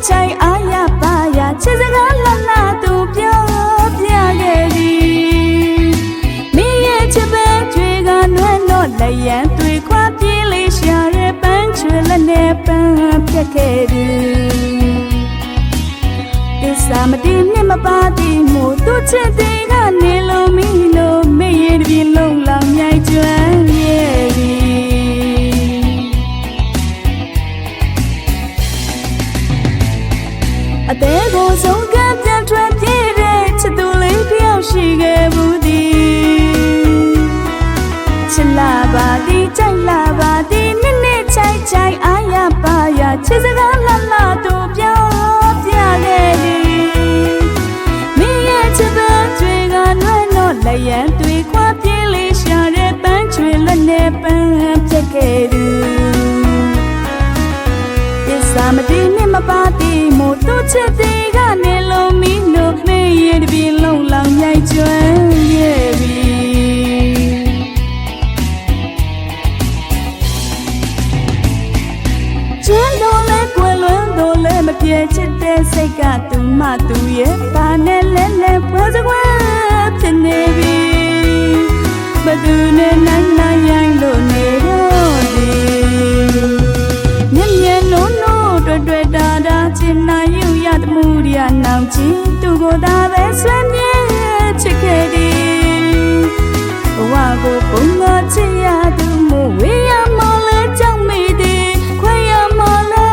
ချိုင်အားရပါရချစ်စကားလှလှသူပြောပြခဲ့သည်မင်းရဲ့ချစ်ပဲကြွေကနွမ်းတော့လက်ရန်တွေ့ခွာပြေးလေးရှာတဲ့ပန်းချွေလက်နဲ့ပန်းပြက်ခဲ့သည်သစ္စာမတည်နဲ့မပါတည်မို့သူချစ်တဲ့ကနေလို့မင်းလို့မေ့ရတပြေလုံးလောင်မြိုက်ကျွမ်းရဲ့အသေးကိုဆုံးကပြန်ထွက်ပြေးတဲ့ချစ်သူလေးတယောက်ရှိခဲ့ဘူးသည်ချစ်လာပါသည်ကြိုက်လာပါသည်နှစ်နှစ်ချိုက်ချိုက်အားရပါရချစ်စကားလှလှသူပြောပြခဲ့သည်မင်းရဲ့ချစ်ပဲကြွေကနွမ်းတော့လက်ရန်တွေ့ခွာပြေးလေးရှာတဲ့ပန်းချွေလက်နဲ့ပန်းပြက်ခဲ့သည်မတည်နဲ့မပါတည်မို့သူချစ်တဲ့ကနေလုံးမီလို့မေးရတပြေလုံးလောင်မြိုက်ကျွမ်းရဲ့ပြီကျင်းတော့လဲကွယ်လွန်းတော့လဲမပြေချစ်တဲ့စိတ်ကသူမသူရဲ့ဘာနဲ့လဲဖွဲ့စကွယ်ဖြစ်နေပြီဘသူနဲ့နိုင်နိုင်ရိုင်းလို့နေတော့ဒီတွေ့တာတာချင်နိုင်ယူရတမှုရနောင်ချင်းသူကိုသာပဲဆွေးမြဲချစ်ခဲ့သည်ဘဝကိုပုံငါချစ်ရသူမို့ဝေးရမလဲကြောက်မိသည်ခွဲရမလဲ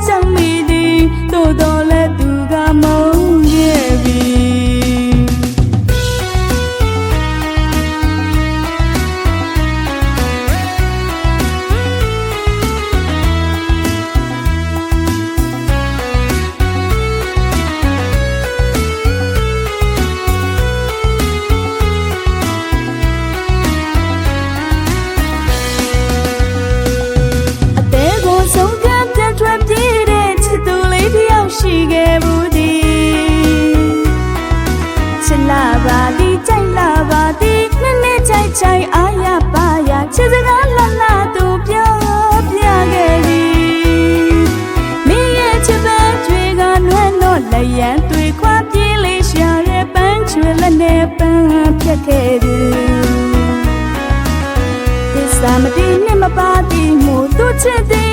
ကြောက်မိသည်သို့တော်လဲသူကမုန်းခဲ့ပြီရှိခဲ့ဘူးသည်ချစ်လာပါသည်ကြိုက်လာပါသည်နှစ်နှစ်ချိုက်ချိုက်အားရပါရချစ်စကားလှလှသူပြောပြခဲ့သည်မင်းရဲ့ချစ်ပဲကြွေကနွမ်းတော့လက်ရန်တွေ့ခွာပြေးလေးရှာတဲ့ပန်းချွေလက်နဲ့ပန်းပြက်ခဲ့သည်သစ္စာမတည်နဲ့မပါတည်မို့သူချစ်သည်